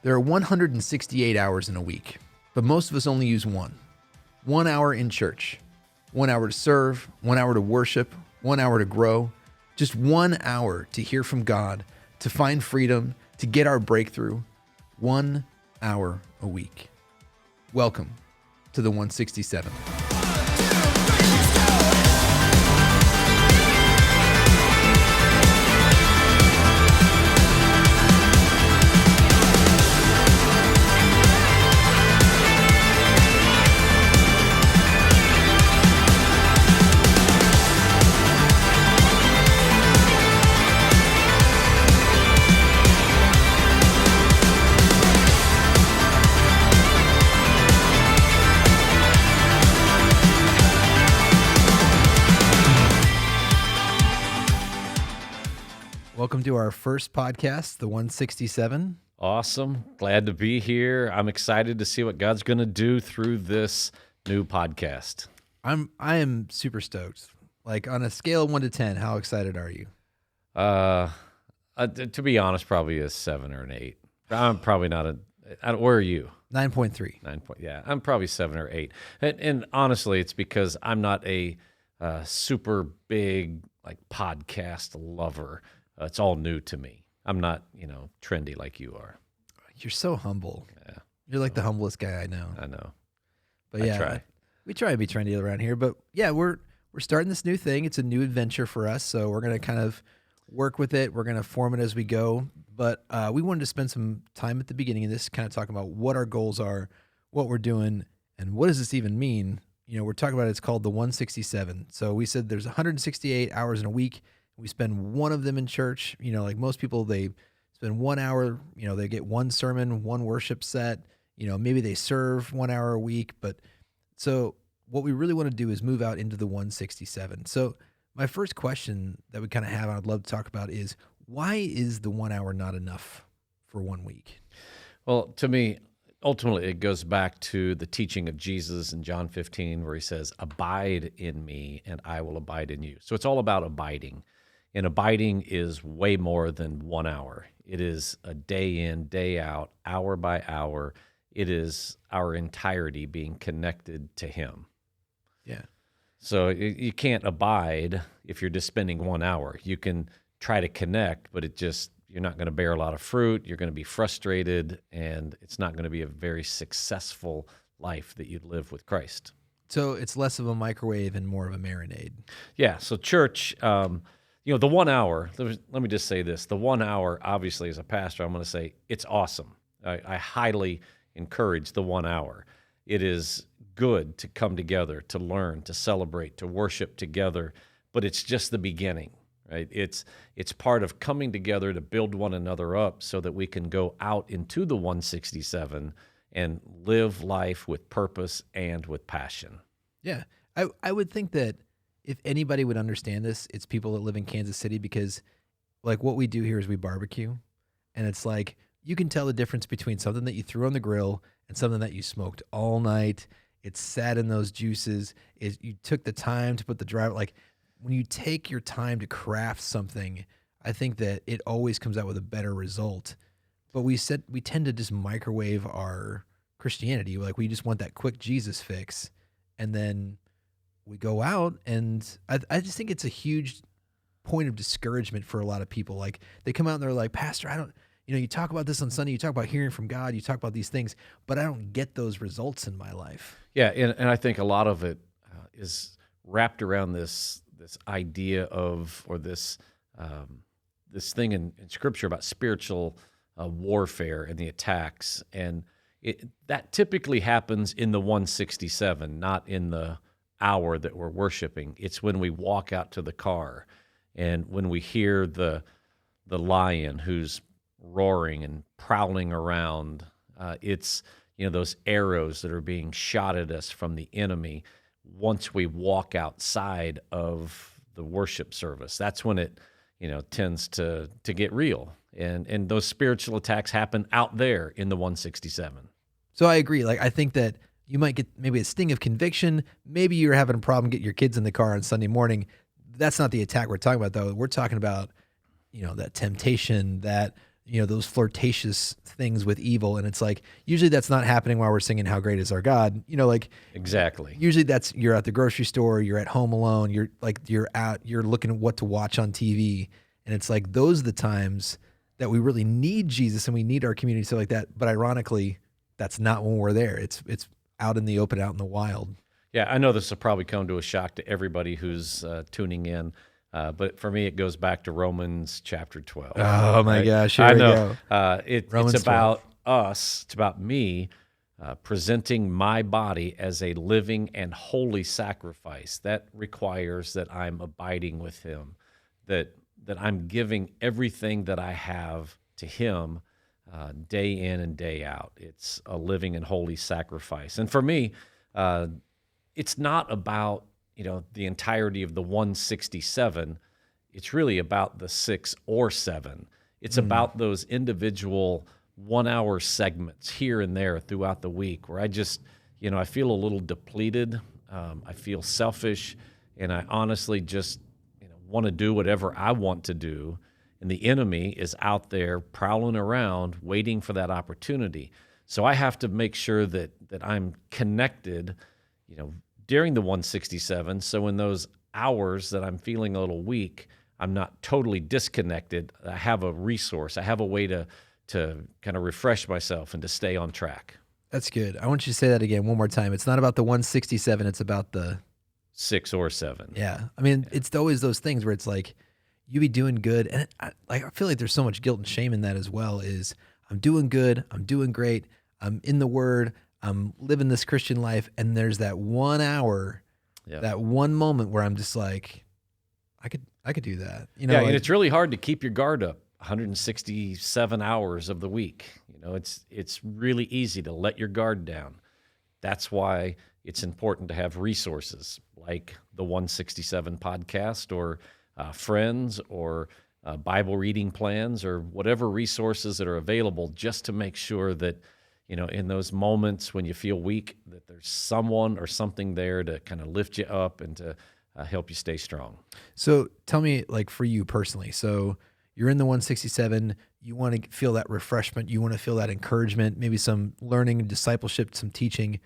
There are 168 hours in a week, but most of us only use one. 1 hour in church, 1 hour to serve, 1 hour to worship, 1 hour to grow, just 1 hour to hear from God, to find freedom, to get our breakthrough. 1 hour a week. Welcome to the 167. Welcome to our first podcast, the 167. Awesome. Glad to be here. I'm excited to see what God's going to do through this new podcast. I am super stoked. Like on a scale of 1 to 10, how excited are you? To be honest, probably a 7 or an 8. I'm probably not where are you? 9.3. 9 point. Yeah, I'm probably 7 or 8. And honestly, it's because I'm not a super big like podcast lover. It's all new to me. I'm not, trendy like you are. You're so humble. Yeah. You're like the humblest guy I know. I know. But yeah, I try. We try to be trendy around here. But yeah, we're starting this new thing. It's a new adventure for us. So we're going to kind of work with it. We're going to form it as we go. But we wanted to spend some time at the beginning of this kind of talking about what our goals are, what we're doing, and what does this even mean? We're talking about it's called the 167. So we said there's 168 hours in a week. We spend one of them in church. Like most people, they spend 1 hour, they get one sermon, one worship set, maybe they serve 1 hour a week. But so what we really want to do is move out into the 167. So my first question that we kind of have, and I'd love to talk about is, why is the 1 hour not enough for 1 week? Well, to me, ultimately, it goes back to the teaching of Jesus in John 15, where he says, abide in me and I will abide in you. So it's all about abiding. And abiding is way more than 1 hour. It is a day in, day out, hour by hour. It is our entirety being connected to him. Yeah. So you can't abide if you're just spending 1 hour. You can try to connect, but you're not going to bear a lot of fruit. You're going to be frustrated, and it's not going to be a very successful life that you live with Christ. So it's less of a microwave and more of a marinade. Yeah. So church, the 1 hour, let me just say this. The 1 hour, obviously, as a pastor, I'm going to say it's awesome. I highly encourage the 1 hour. It is good to come together, to learn, to celebrate, to worship together, but it's just the beginning, right? It's part of coming together to build one another up so that we can go out into the 167 and live life with purpose and with passion. Yeah. I would think that if anybody would understand this, it's people that live in Kansas City, because like what we do here is we barbecue, and it's like you can tell the difference between something that you threw on the grill and something that you smoked all night. It sat in those juices. You took the time to put the drive. Like when you take your time to craft something, I think that it always comes out with a better result. But we tend to just microwave our Christianity. Like we just want that quick Jesus fix, and then we go out, and I just think it's a huge point of discouragement for a lot of people. Like they come out and they're like, Pastor, you talk about this on Sunday, you talk about hearing from God, you talk about these things, but I don't get those results in my life. Yeah, and I think a lot of it is wrapped around this idea of, or this thing in Scripture about spiritual warfare and the attacks, and that typically happens in the 167, not in the hour that we're worshiping. It's when we walk out to the car and when we hear the lion who's roaring and prowling around. It's those arrows that are being shot at us from the enemy. Once we walk outside of the worship service, that's when it tends to get real, and those spiritual attacks happen out there in the 167. So I agree. Like I think that you might get maybe a sting of conviction. Maybe you're having a problem getting your kids in the car on Sunday morning. That's not the attack we're talking about, though. We're talking about, that temptation, that those flirtatious things with evil. And it's like, usually that's not happening while we're singing How Great Is Our God. Like Exactly. usually you're at the grocery store, you're at home alone, you're looking at what to watch on TV. And it's like, those are the times that we really need Jesus and we need our community, stuff like that. But ironically, that's not when we're there. It's out in the open, out in the wild. Yeah, I know this will probably come to a shock to everybody who's tuning in, but for me, it goes back to Romans chapter 12. Oh my gosh, here I we know. go. It's about us. It's about me presenting my body as a living and holy sacrifice. That requires that I'm abiding with Him, that I'm giving everything that I have to Him day in and day out. It's a living and holy sacrifice. And for me, it's not about the entirety of the 167. It's really about the 6 or 7. It's about those individual 1-hour segments here and there throughout the week where I just, I feel a little depleted. I feel selfish, and I honestly just want to do whatever I want to do. And the enemy is out there prowling around waiting for that opportunity. So I have to make sure that I'm connected, during the 167. So in those hours that I'm feeling a little weak, I'm not totally disconnected. I have a resource. I have a way to kind of refresh myself and to stay on track. That's good. I want you to say that again one more time. It's not about the 167. It's about the 6 or 7. Yeah. I mean, it's always those things where it's like, you be doing good. And I feel like there's so much guilt and shame in that as well, is I'm doing good. I'm doing great. I'm in the Word. I'm living this Christian life. And there's that 1 hour, that one moment where I'm just like, I could do that. And it's really hard to keep your guard up 167 hours of the week. It's really easy to let your guard down. That's why it's important to have resources like the 167 podcast or friends or Bible reading plans or whatever resources that are available, just to make sure that, in those moments when you feel weak, that there's someone or something there to kind of lift you up and to help you stay strong. So tell me, like, for you personally, so you're in the 167, you want to feel that refreshment, you want to feel that encouragement, maybe some learning, discipleship, some teaching.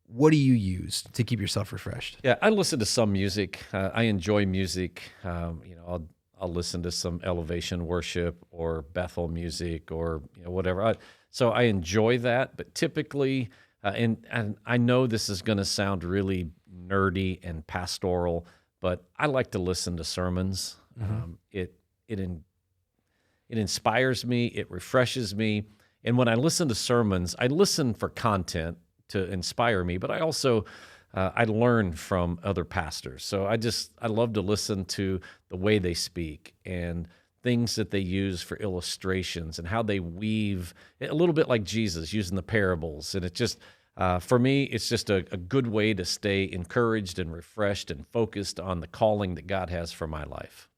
What do you use to keep yourself refreshed? Yeah, I listen to some music. I enjoy music. I'll listen to some elevation worship or Bethel music or whatever. So I enjoy that, but typically, and I know this is going to sound really nerdy and pastoral, but I like to listen to sermons. It inspires me. It refreshes me. And when I listen to sermons, I listen for content to inspire me, but I also I learn from other pastors. So I love to listen to the way they speak and things that they use for illustrations and how they weave, a little bit like Jesus using the parables. And it just, for me, it's just a good way to stay encouraged and refreshed and focused on the calling that God has for my life.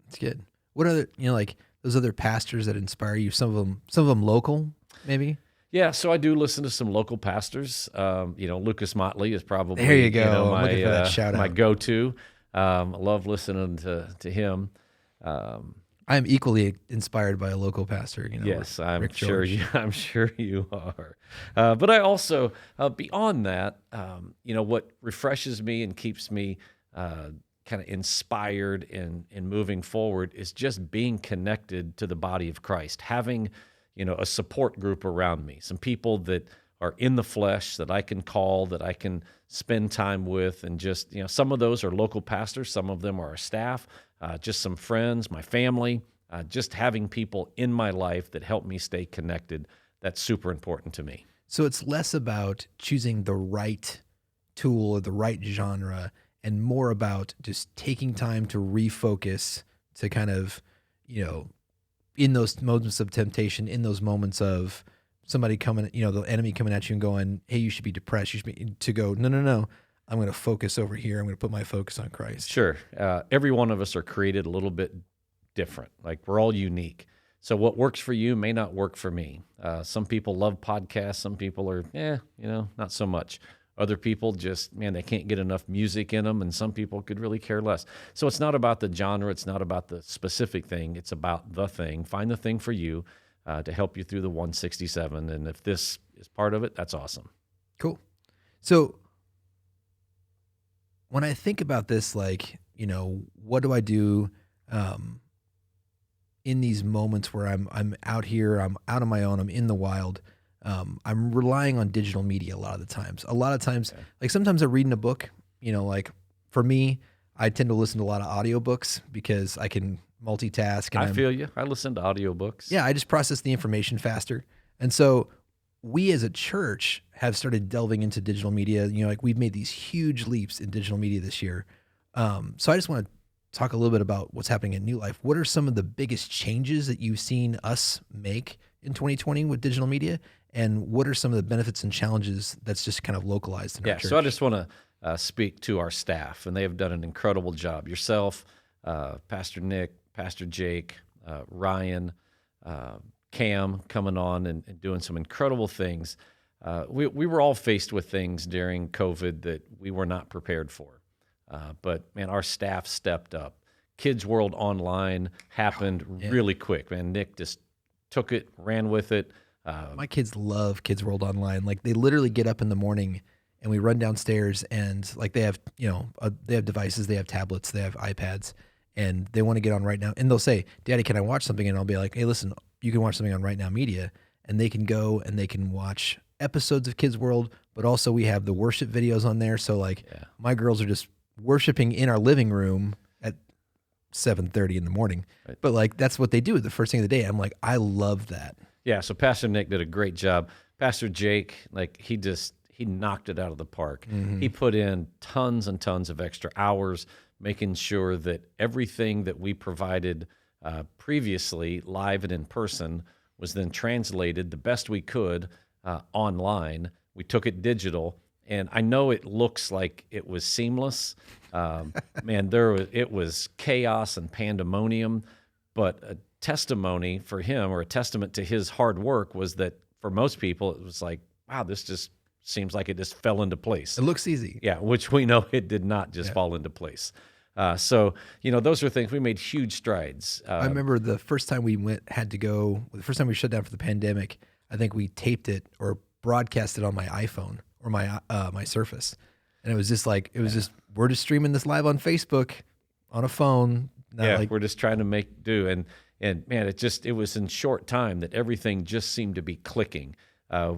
That's good. What other, like those other pastors that inspire you? Some of them local, maybe? Yeah, so I do listen to some local pastors. Lucas MOTLEY is probably there you go. My, looking for that shout out. My go-to. I love listening to him. I am equally inspired by a local pastor. Yes, I'm sure you are. But I also, beyond that, what refreshes me and keeps me kind of inspired and moving forward is just being connected to the body of Christ, having a support group around me, some people that are in the flesh that I can call, that I can spend time with, and just, some of those are local pastors, some of them are our staff, just some friends, my family, just having people in my life that help me stay connected. That's super important to me. So it's less about choosing the right tool or the right genre and more about just taking time to refocus, to kind of, in those moments of temptation, in those moments of somebody coming, the enemy coming at you and going, hey, you should be depressed. You should be, to go, no. I'm going to focus over here. I'm going to put my focus on Christ. Sure. Every one of us are created a little bit different. Like, we're all unique. So what works for you may not work for me. Some people love podcasts. Some people are, not so much. Other people just, they can't get enough music in them, and some people could really care less. So it's not about the genre. It's not about the specific thing. It's about the thing. Find the thing for you. to help you through the 167. And if this is part of it, that's awesome. Cool. So when I think about this, like, what do I do in these moments where I'm out here, I'm out on my own, I'm in the wild. I'm relying on digital media a lot of the times. A lot of times, like sometimes I'm reading a book, like for me, I tend to listen to a lot of audiobooks because I can multitask. And I feel you. I listen to audiobooks. Yeah, I just process the information faster. And so we as a church have started delving into digital media. Like we've made these huge leaps in digital media this year. So I just want to talk a little bit about what's happening at New Life. What are some of the biggest changes that you've seen us make in 2020 with digital media? And what are some of the benefits and challenges that's just kind of localized in our church? So I just want to speak to our staff, and they have done an incredible job. Yourself, Pastor Nick, Pastor Jake, Ryan, Cam coming on and doing some incredible things. We were all faced with things during COVID that we were not prepared for. But, man, our staff stepped up. Kids World Online happened really quick. Man, Nick just took it, ran with it. My kids love Kids World Online. Like they literally get up in the morning and we run downstairs and like they have, they have devices, they have tablets, they have iPads, and they want to get on Right Now. And they'll say, Daddy, can I watch something? And I'll be like, hey, listen, you can watch something on Right Now Media. And they can go and they can watch episodes of Kids World, but also we have the worship videos on there. So like my girls are just worshiping in our living room at 7:30 in the morning. Right. But like, that's what they do the first thing of the day. I'm like, I love that. Yeah. So Pastor Nick did a great job. Pastor Jake, like he knocked it out of the park. Mm-hmm. He put in tons and tons of extra hours, making sure that everything that we provided previously live and in person was then translated the best we could online. We took it digital. And I know it looks like it was seamless. Man, it was chaos and pandemonium, but a testimony for him or a testament to his hard work was that for most people, it was like, wow, this just seems like it just fell into place. It looks easy. Yeah, which we know it did not just fall into place. So, those are things, we made huge strides. I remember the first time the first time we shut down for the pandemic, I think we taped it or broadcast it on my iPhone or my Surface. And it was just like, we're just streaming this live on Facebook on a phone. We're just trying to make do. And man, it was in short time that everything just seemed to be clicking.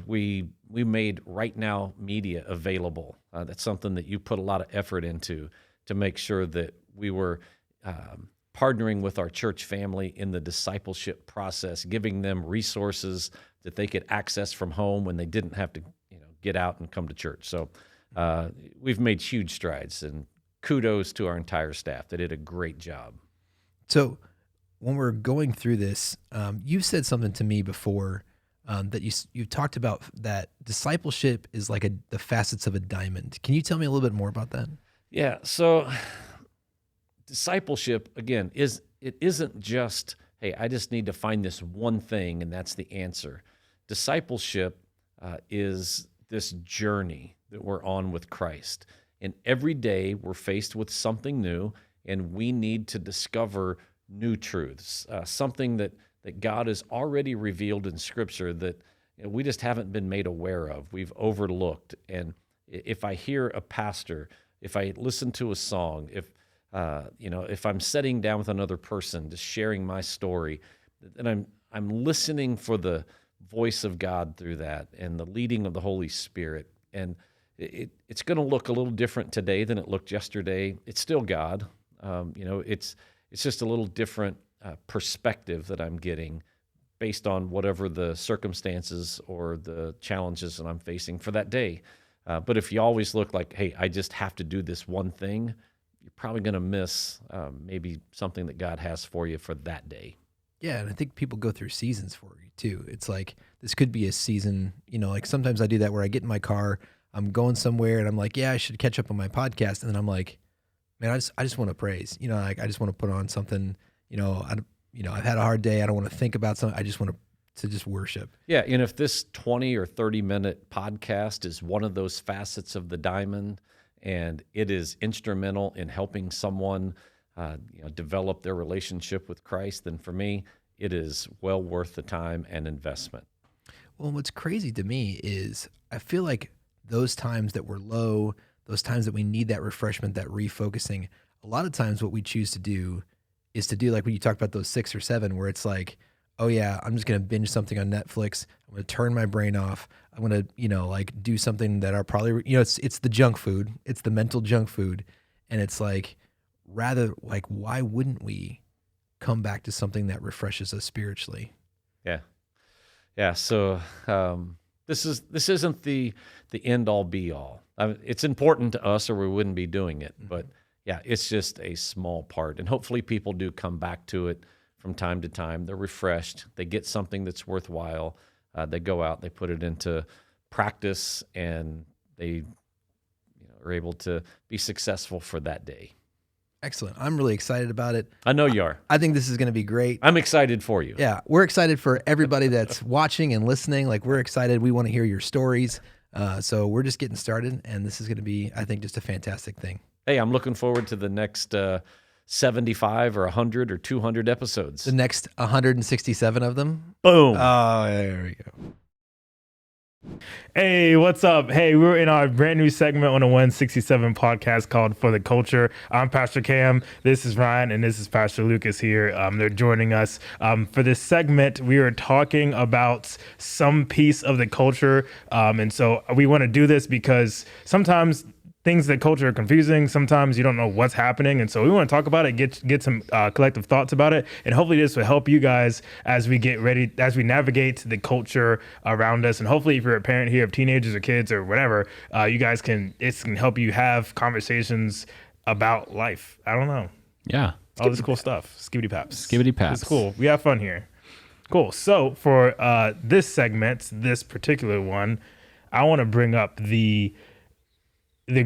We made Right Now Media available. That's something that you put a lot of effort into to make sure that we were partnering with our church family in the discipleship process, giving them resources that they could access from home when they didn't have to get out and come to church. So we've made huge strides, and kudos to our entire staff. They did a great job. So when we're going through this, you said something to me before that you talked about that discipleship is like the facets of a diamond. Can you tell me a little bit more about that? Yeah. So discipleship, again, isn't just, hey, I just need to find this one thing and that's the answer. Discipleship is this journey that we're on with Christ. And every day we're faced with something new, and we need to discover new truths, something that God has already revealed in Scripture that we just haven't been made aware of, we've overlooked. And if I hear a pastor, if I listen to a song, if I'm sitting down with another person, just sharing my story, then I'm listening for the voice of God through that and the leading of the Holy Spirit. And it's going to look a little different today than it looked yesterday. It's still God. It's just a little different perspective that I'm getting based on whatever the circumstances or the challenges that I'm facing for that day. But if you always look like, hey, I just have to do this one thing, you're probably going to miss maybe something that God has for you for that day. Yeah, and I think people go through seasons for you too. It's like this could be a season, like sometimes I do that where I get in my car, I'm going somewhere and I'm like, yeah, I should catch up on my podcast. And then I'm like, man, I just want to praise, like I just want to put on something, I've had a hard day. I don't want to think about something. I just want to just worship. Yeah. And if this 20 or 30 minute podcast is one of those facets of the diamond and it is instrumental in helping someone develop their relationship with Christ, then for me, it is well worth the time and investment. Well, what's crazy to me is I feel like those times that we're low, those times that we need that refreshment, that refocusing, a lot of times what we choose to do is to do like when you talked about those 6 or 7, where it's like, oh yeah, I'm just going to binge something on Netflix. I'm going to turn my brain off. I'm going to, like do something that are probably, it's the junk food. It's the mental junk food. And it's like, rather like, why wouldn't we come back to something that refreshes us spiritually? Yeah. So this isn't the end all be all. It's important to us, or we wouldn't be doing it. But yeah, it's just a small part, and hopefully people do come back to it from time to time. They're refreshed. They get something that's worthwhile. They go out, they put it into practice, and they are able to be successful for that day. Excellent. I'm really excited about it. I know you are. I think this is going to be great. I'm excited for you. Yeah, we're excited for everybody that's watching and listening. Like, we're excited. We want to hear your stories. So we're just getting started, and this is going to be, I think, just a fantastic thing. Hey, I'm looking forward to the next 75 or 100 or 200 episodes. The next 167 of them. Boom. Oh, there we go. Hey, what's up? Hey, we're in our brand new segment on the 167 podcast called For the Culture. I'm Pastor Cam. This is Ryan, and this is Pastor Lucas here. They're joining us. For this segment, we are talking about some piece of the culture. And so we want to do this because sometimes things that culture are confusing. Sometimes you don't know what's happening. And so we want to talk about it, get some collective thoughts about it. And hopefully this will help you guys as we get ready, as we navigate the culture around us. And hopefully if you're a parent here of teenagers or kids or whatever, you guys can help you have conversations about life. I don't know. Yeah. All this cool stuff. Skibbity paps. Skibbity paps. It's cool. We have fun here. Cool. So for this segment, this particular one, I want to bring up the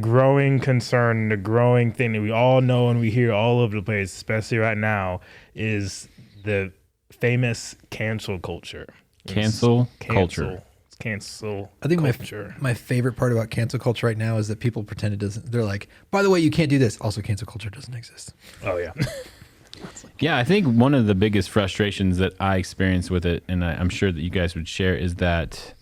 growing concern, the growing thing that we all know and we hear all over the place, especially right now, is the famous cancel culture. Cancel culture. Cancel I think culture. my favorite part about cancel culture right now is that people pretend it doesn't. They're like, by the way, you can't do this. Also, cancel culture doesn't exist. Oh, yeah. Yeah, I think one of the biggest frustrations that I experience with it, and I'm sure that you guys would share, is that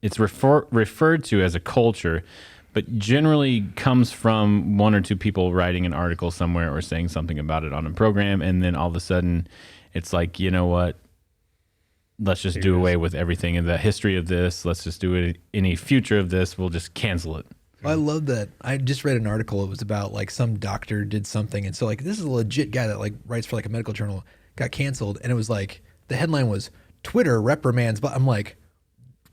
it's referred to as a culture, but generally comes from one or two people writing an article somewhere or saying something about it on a program, and then all of a sudden it's like, you know what, let's just do away with everything in the history of this. Let's just do it. Any future of this, we'll just cancel it. I love that. I just read an article. It was about like some doctor did something, and so like this is a legit guy that like writes for like a medical journal, got canceled, and it was like the headline was Twitter reprimands. But I'm like,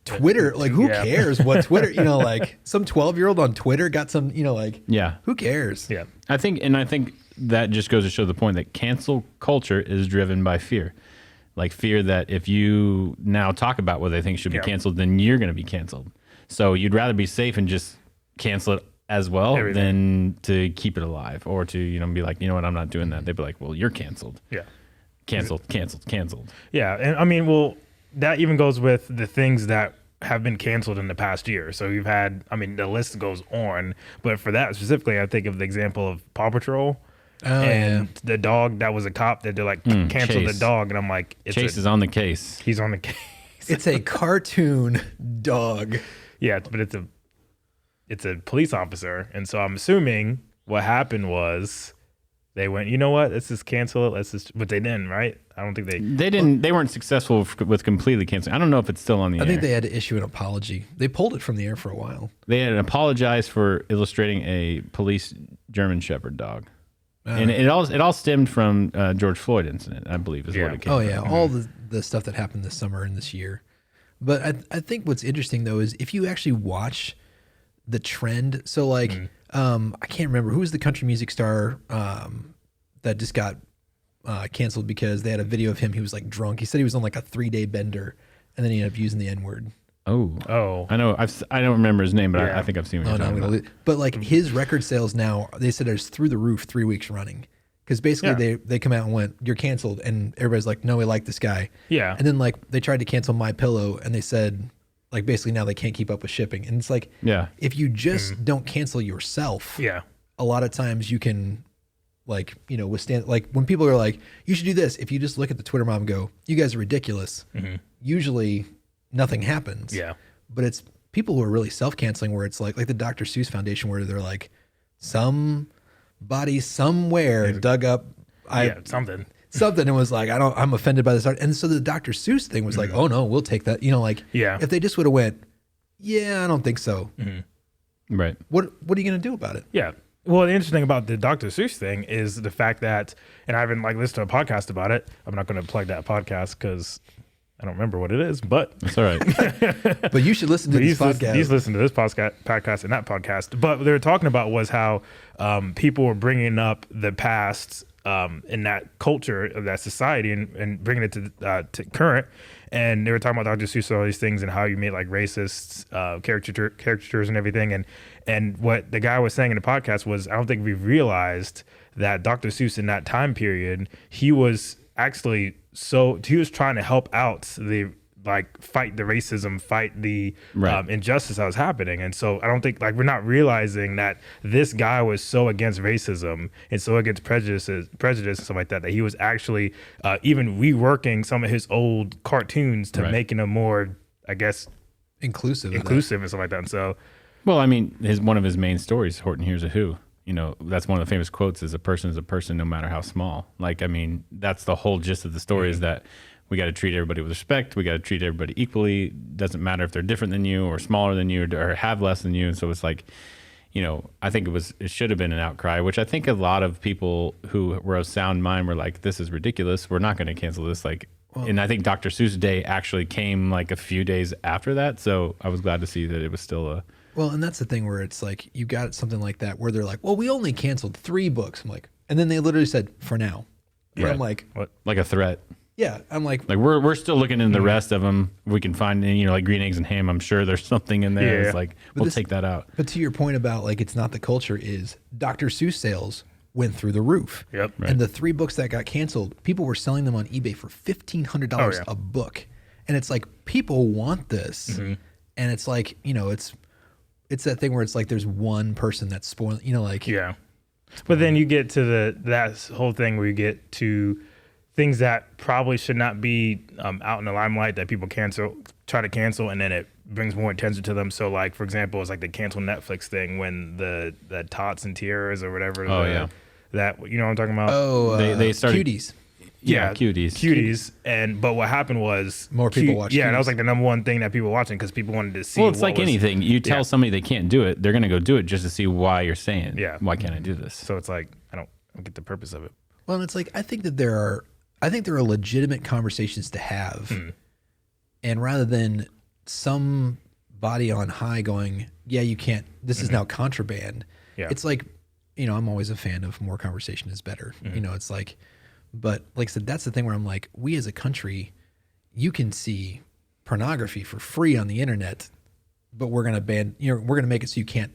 Twitter, like who cares what Twitter? Like some 12-year-old on Twitter got some. Like who cares? Yeah, I think that just goes to show the point that cancel culture is driven by fear. Like fear that if you now talk about what they think should be canceled, then you're going to be canceled. So you'd rather be safe and just cancel it as well than to keep it alive, or to be like, you know what, I'm not doing that. They'd be like, well, you're canceled. Yeah, canceled. Yeah, and I mean, well, that even goes with the things that have been canceled in the past year. So you've had, I mean, the list goes on, but for that specifically, I think of the example of Paw Patrol. The dog that was a cop that they're like cancel the dog, and I'm like, Chase is on the case. He's on the case. It's a cartoon dog. Yeah, but it's a police officer, and so I'm assuming what happened was they went, you know what, let's just cancel it. But they didn't, right? I don't think they didn't. They weren't successful with completely canceling. I don't know if it's still on the air. I think they had to issue an apology. They pulled it from the air for a while. They had apologized for illustrating a police German Shepherd dog. And it all stemmed from George Floyd incident, I believe, is what it came from. Yeah, all the stuff that happened this summer and this year. But I think what's interesting though is if you actually watch the trend. So like, I can't remember who was the country music star that just got canceled because they had a video of him. He was like drunk. He said he was on like a 3-day bender, and then he ended up using the N-word. Oh, I know. I don't remember his name, but I think I've seen what you're talking about. But like his record sales now, they said it's through the roof 3 weeks running. Because basically they come out and went, you're canceled. And everybody's like, no, we like this guy. Yeah. And then like they tried to cancel My Pillow, and they said like basically now they can't keep up with shipping. And it's like, if you just don't cancel yourself, a lot of times you can like, you know, withstand, like when people are like, you should do this. If you just look at the Twitter mob and go, you guys are ridiculous. Usually nothing happens. Yeah. But it's people who are really self-canceling where it's like the Dr. Seuss Foundation where they're like, somebody somewhere dug up something and was like, I'm offended by this art. And so the Dr. Seuss thing was like, oh no, we'll take that. You know, like if they just would have went, yeah, I don't think so. Right. What are you going to do about it? Yeah. Well, the interesting about the Dr. Seuss thing is the fact that, and I haven't like listened to a podcast about it. I'm not going to plug that podcast because I don't remember what it is, but It's all right. But you should listen to this podcast. He's listened to this podcast and that podcast. But what they were talking about was how people were bringing up the past in that culture of that society and bringing it to current. And they were talking about Dr. Seuss and all these things and how you made like racist caricatures and everything. And what the guy was saying in the podcast was, I don't think we realized that Dr. Seuss in that time period, he was actually he was trying to help out fight the racism, fight the injustice that was happening. And so I don't think we're not realizing that this guy was so against racism and so against prejudice and stuff like that, that he was actually even reworking some of his old cartoons to making them more, I guess, inclusive and stuff like that. And so, Well, I mean, one of his main stories, Horton Hears a Who. You know, that's one of the famous quotes is a person, no matter how small. Like, I mean, that's the whole gist of the story is that we got to treat everybody with respect. We got to treat everybody equally. Doesn't matter if they're different than you or smaller than you or have less than you. And so it's like, you know, I think it should have been an outcry, which I think a lot of people who were of sound mind were like, this is ridiculous. We're not going to cancel this. And I think Dr. Seuss Day actually came like a few days after that. So I was glad to see that it was still a... Well, and that's the thing where it's like, you got something like that where they're like, well, we only canceled 3 books. I'm like, and then they literally said, for now. And I'm like, what? Like a threat. Yeah. I'm like we're still looking into the rest of them. We can find, you know, like Green Eggs and Ham. I'm sure there's something in there. Yeah. It's like, we'll take that out. But to your point about like, it's not the culture is Dr. Seuss sales went through the roof. Yep. And the 3 books that got canceled, people were selling them on eBay for $1,500 a book. And it's like, people want this. And it's like, you know, it's that thing where it's like there's one person that's spoiling, you know, like. Yeah. But then you get to that whole thing where you get to things that probably should not be out in the limelight that people try to cancel, and then it brings more attention to them. So, like, for example, it's like the cancel Netflix thing when the Tots and Tiaras or whatever. That, you know what I'm talking about? Oh, they started Cuties. Yeah, cuties. But what happened was More people watched Yeah, Cuties. that was like the number one thing that people were watching because people wanted to see. Well, it's like anything. You tell somebody they can't do it, they're going to go do it just to see why you're saying, why can't I do this? So it's like, I don't get the purpose of it. Well, and it's like, I think there are legitimate conversations to have. And rather than somebody on high going, yeah, you can't, this is now contraband. Yeah. It's like, you know, I'm always a fan of more conversation is better. You know, it's like, but like I said, that's the thing where I'm like, we as a country, you can see pornography for free on the internet, but we're going to ban, you know, we're going to make it so you can't,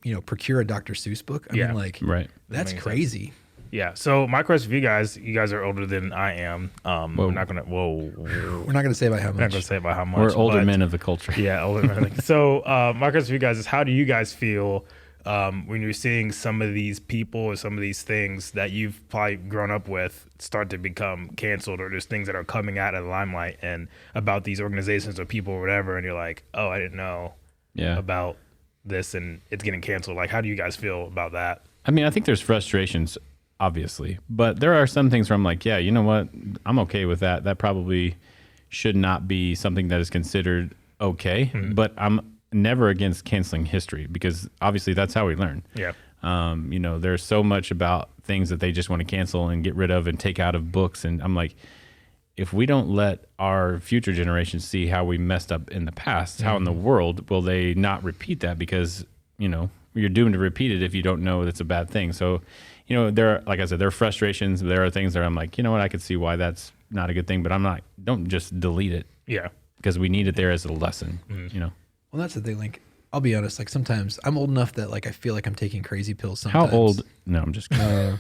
you know, procure a Dr. Seuss book. I mean, like, that's crazy. Yeah. So my question for you guys are older than I am. We're not going to say by how much. We're not going to say by how much. We're older men of the culture. Yeah, older men. So my question for you guys is, how do you guys feel when you're seeing some of these people or some of these things that you've probably grown up with start to become canceled, or there's things that are coming out of the limelight and about these organizations or people or whatever, and you're like, oh, I didn't know about this and it's getting canceled. Like, how do you guys feel about that? I mean, I think there's frustrations, obviously, but there are some things where I'm like, yeah, you know what? I'm okay with that. That probably should not be something that is considered okay, but I'm never against canceling history because obviously that's how we learn. Yeah. You know, there's so much about things that they just want to cancel and get rid of and take out of books. And I'm like, if we don't let our future generations see how we messed up in the past, how in the world will they not repeat that? Because, you know, you're doomed to repeat it if you don't know that's a bad thing. So, you know, like I said, there are frustrations. There are things that I'm like, you know what, I could see why that's not a good thing, but don't just delete it. Yeah. Because we need it there as a lesson, you know. Well, that's the thing. Like, I'll be honest. Like, sometimes I'm old enough that like I feel like I'm taking crazy pills. Sometimes. How old? No, I'm just kidding.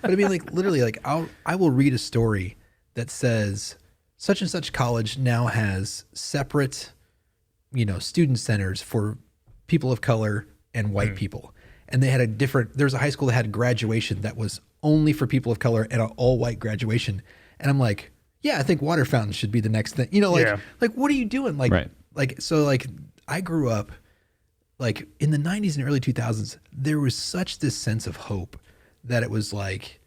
But I mean, like, literally, like I will read a story that says such and such college now has separate, you know, student centers for people of color and white people, and they had there's a high school that had graduation that was only for people of color and an all white graduation. And I'm like, yeah, I think water fountains should be the next thing. You know, like what are you doing? Like, Right. So I grew up like in the 90s and early 2000s. There was such this sense of hope that it was like,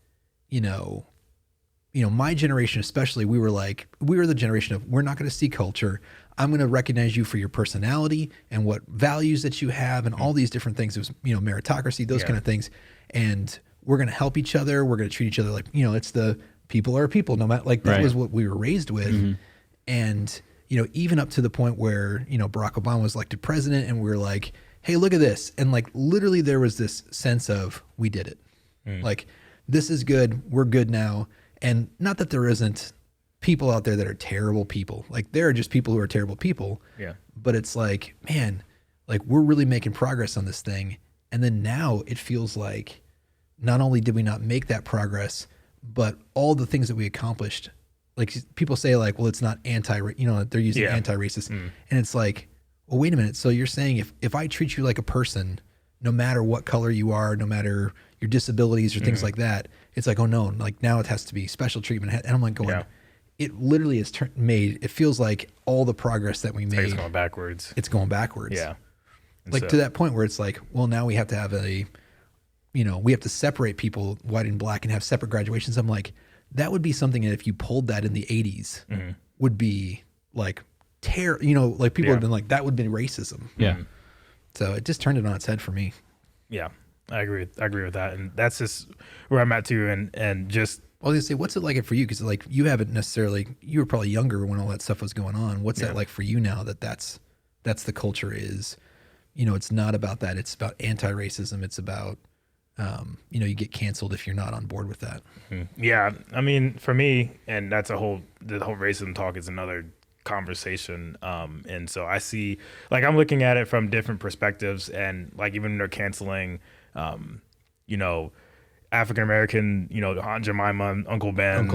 my generation especially, we were the generation of, we're not going to see culture. I'm going to recognize you for your personality and what values that you have and all these different things. It was, meritocracy, those kind of things. And we're going to help each other. We're going to treat each other like, it's the people are people, no matter, like that Right. was what we were raised with. And, even up to the point where, Barack Obama was elected president and we were like, hey, look at this. And like, literally there was this sense of, we did it. Like, this is good. We're good now. And not that there isn't people out there that are terrible people. Like, there are just people who are terrible people. Yeah. But it's like, man, like we're really making progress on this thing. And then now it feels like not only did we not make that progress, but all the things that we accomplished, like people say like, well, it's not they're using anti-racist. And it's like, well, wait a minute. So you're saying if I treat you like a person, no matter what color you are, no matter your disabilities or things like that, it's like, oh no, like now it has to be special treatment. And I'm like going, it literally is it feels like all the progress that we made, It's going backwards. it's going backwards. Yeah. And Like so- to that point where it's like, well, now we have to have we have to separate people white and black and have separate graduations. I'm like, that would be something that if you pulled that in the 80s would be like like people would have been like, that would be racism. Yeah. So it just turned it on its head for me. Yeah, I agree with that, and that's just where I'm at too. And just I was gonna say, what's it like for you? Because like you haven't necessarily, you were probably younger when all that stuff was going on. What's that like for you now that's the culture is, it's not about that. It's about anti-racism. It's about, you get canceled if you're not on board with that. yeah, I mean, for me, and that's the whole racism talk is another conversation. And so I see, like, I'm looking at it from different perspectives, and like even when they're canceling, African American, Aunt Jemima, Uncle Ben,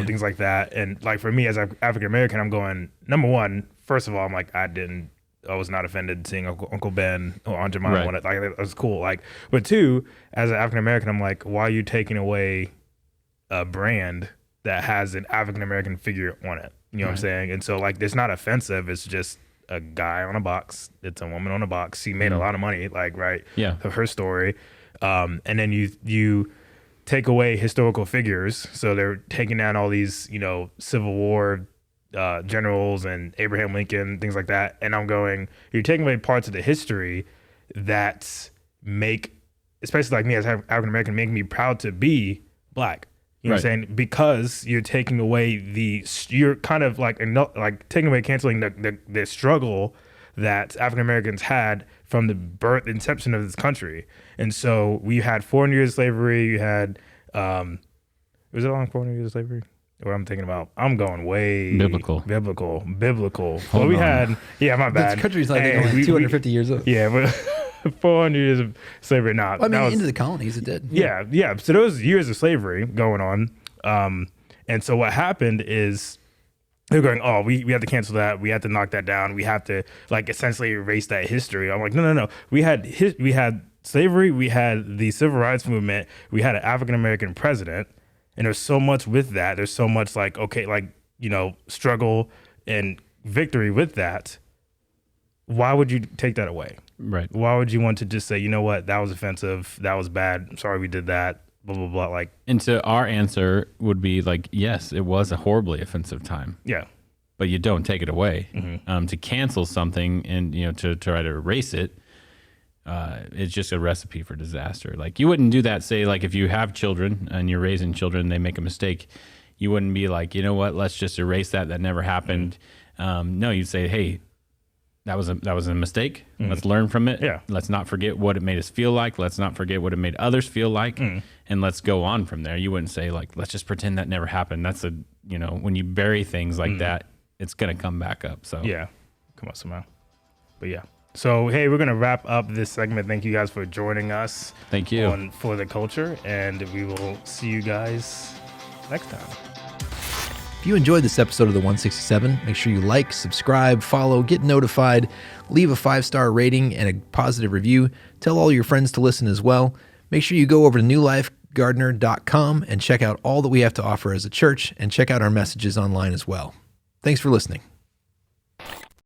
things like that. And like for me as African American, I'm going, number one, first of all, I'm like, I was not offended seeing Uncle Ben or Aunt Jemima. Right. Like that was cool. Like, but two, as an African American, I'm like, why are you taking away a brand that has an African American figure on it? You know what I'm saying? And so like, it's not offensive. It's just a guy on a box. It's a woman on a box. She made a lot of money, like, right? Yeah. Of her story. And then you take away historical figures. So they're taking down all these, Civil War generals and Abraham Lincoln, things like that. And I'm going, you're taking away parts of the history that make, especially like me as African American, make me proud to be black. You know what I'm saying? Because you're taking away you're kind of like taking away, canceling the struggle that African Americans had from the inception of this country. And so we had 400 years of slavery. You had, was it long 400 years of slavery? Or I'm thinking about, I'm going way Biblical. Well, we had, my bad. This country's like, only 250 years old. Yeah, but 400 years of slavery. Not. Well, I mean, into the colonies, it did. Yeah. So there was years of slavery going on. And so what happened is they're going, oh, we have to cancel that. We have to knock that down. We have to like essentially erase that history. I'm like, no. We had slavery. We had the civil rights movement. We had an African American president. And there's so much with that. There's so much like, okay, like, struggle and victory with that. Why would you take that away? Right. Why would you want to just say, you know what, that was offensive. That was bad. I'm sorry we did that. Blah, blah, blah. Like, And so our answer would be like, yes, it was a horribly offensive time, yeah. but you don't take it away. To cancel something and, to try to erase it, it's just a recipe for disaster. Like you wouldn't do that, say, like if you have children and you're raising children, they make a mistake. You wouldn't be like, you know what, let's just erase that. That never happened. No, you'd say, hey, that was a mistake. Let's learn from it. Yeah. Let's not forget what it made us feel like. Let's not forget what it made others feel like. And let's go on from there. You wouldn't say like, let's just pretend that never happened. That's when you bury things like that, it's going to come back up. So Yeah. Come on somehow. But yeah. So, hey, we're going to wrap up this segment. Thank you guys for joining us. Thank you. On For the Culture. And we will see you guys next time. If you enjoyed this episode of the 167, make sure you like, subscribe, follow, get notified, leave a 5-star rating and a positive review. Tell all your friends to listen as well. Make sure you go over to keithgardner.com and check out all that we have to offer as a church, and check out our messages online as well. Thanks for listening.